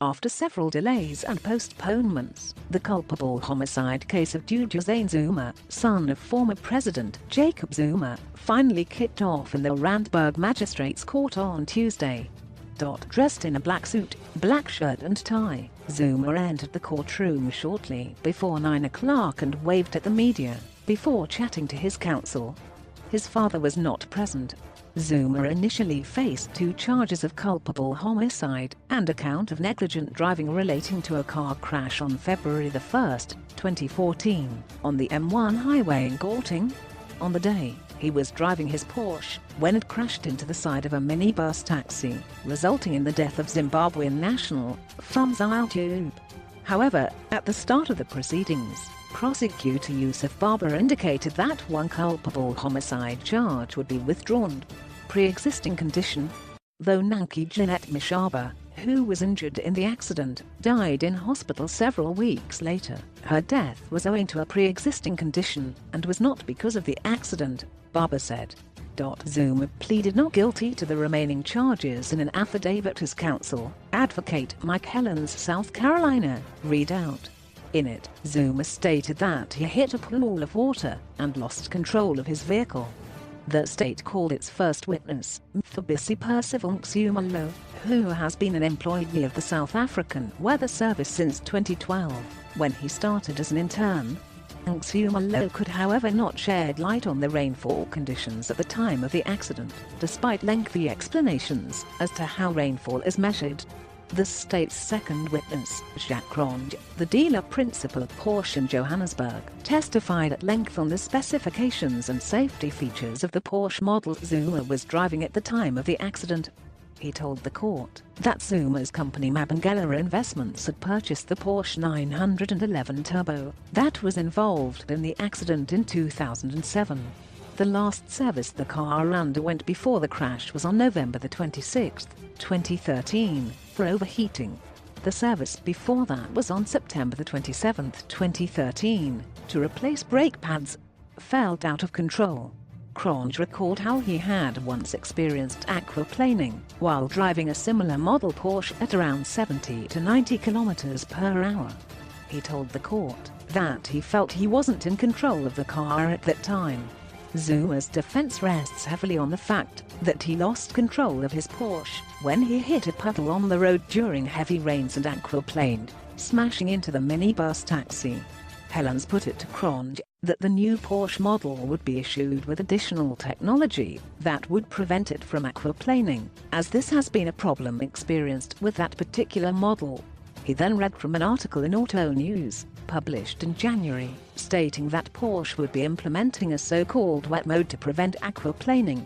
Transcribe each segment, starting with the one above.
After several delays and postponements, the culpable homicide case of Duduzane Zuma, son of former President Jacob Zuma, finally kicked off in the Randburg Magistrate's Court on Tuesday. Dressed in a black suit, black shirt and tie, Zuma entered the courtroom shortly before 9 o'clock and waved at the media, before chatting to his counsel. His father was not present. Zuma initially faced 2 charges of culpable homicide and a count of negligent driving relating to a car crash on February 1, 2014, on the M1 highway in Gauteng. On the day, he was driving his Porsche when it crashed into the side of a minibus taxi, resulting in the death of Zimbabwean national Zuma. However, at the start of the proceedings, prosecutor Yusuf Barber indicated that one culpable homicide charge would be withdrawn. Pre-existing condition. Though Nanki Jeanette Mishaba, who was injured in the accident, died in hospital several weeks later, her death was owing to a pre-existing condition and was not because of the accident, Barber said. Zuma pleaded not guilty to the remaining charges in an affidavit his counsel, advocate Mike Helens, South Carolina, read out. In it, Zuma stated that he hit a pool of water and lost control of his vehicle. The state called its first witness, Mthobisi Percival Zuma, who has been an employee of the South African Weather Service since 2012, when he started as an intern. Zuma could however not shed light on the rainfall conditions at the time of the accident, despite lengthy explanations as to how rainfall is measured. The state's second witness, Jacques Cronje, the dealer principal of Porsche in Johannesburg, testified at length on the specifications and safety features of the Porsche model Zuma was driving at the time of the accident. He told the court that Zuma's company Mabangela Investments had purchased the Porsche 911 Turbo that was involved in the accident in 2007. The last service the car underwent before the crash was on November 26, 2013, for overheating. The service before that was on September 27, 2013, to replace brake pads. Felt out of control. Cronje recalled how he had once experienced aquaplaning while driving a similar model Porsche at around 70 to 90 km per hour. He told the court that he felt he wasn't in control of the car at that time. Zuma's defense rests heavily on the fact that he lost control of his Porsche when he hit a puddle on the road during heavy rains and aquaplaned, smashing into the minibus taxi. Helens put it to Cronje that the new Porsche model would be issued with additional technology that would prevent it from aquaplaning, as this has been a problem experienced with that particular model. He then read from an article in Auto News, published in January, stating that Porsche would be implementing a so-called wet mode to prevent aquaplaning.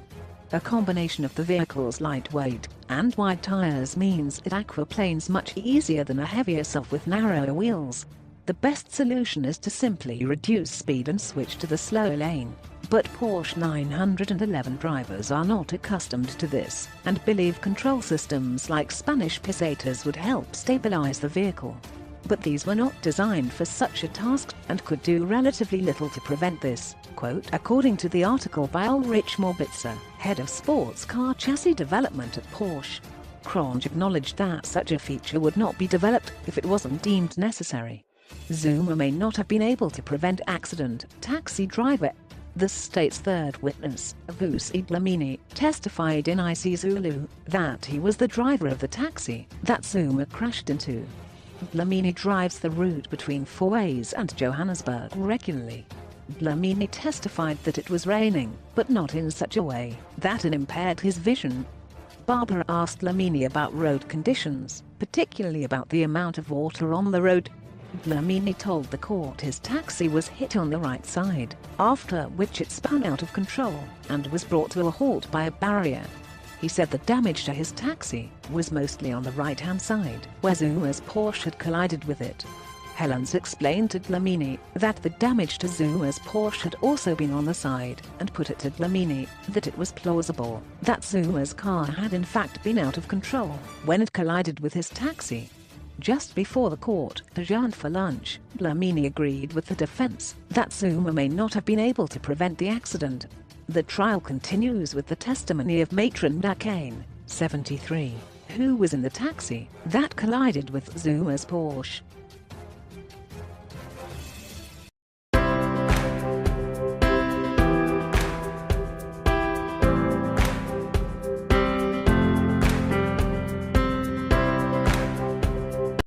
A combination of the vehicle's lightweight and wide tires means it aquaplanes much easier than a heavier SUV with narrower wheels. The best solution is to simply reduce speed and switch to the slow lane. But Porsche 911 drivers are not accustomed to this and believe control systems like Spanish pesetas would help stabilize the vehicle. But these were not designed for such a task and could do relatively little to prevent this, quote, according to the article by Ulrich Morbitzer, head of sports car chassis development at Porsche. Cronje acknowledged that such a feature would not be developed if it wasn't deemed necessary. Zuma may not have been able to prevent accident, taxi driver. The state's third witness, Vusi Dlamini, testified in isiZulu that he was the driver of the taxi that Zuma crashed into. Dlamini drives the route between Fourways and Johannesburg regularly. Dlamini testified that it was raining, but not in such a way that it impaired his vision. Barber asked Dlamini about road conditions, particularly about the amount of water on the road. Dlamini told the court his taxi was hit on the right side, after which it spun out of control and was brought to a halt by a barrier. He said the damage to his taxi was mostly on the right-hand side, where Zuma's Porsche had collided with it. Helens explained to Dlamini that the damage to Zuma's Porsche had also been on the side, and put it to Dlamini that it was plausible that Zuma's car had in fact been out of control when it collided with his taxi. Just before the court adjourned for lunch, Dlamini agreed with the defense that Zuma may not have been able to prevent the accident. The trial continues with the testimony of Matron Dakane, 73, who was in the taxi that collided with Zuma's Porsche.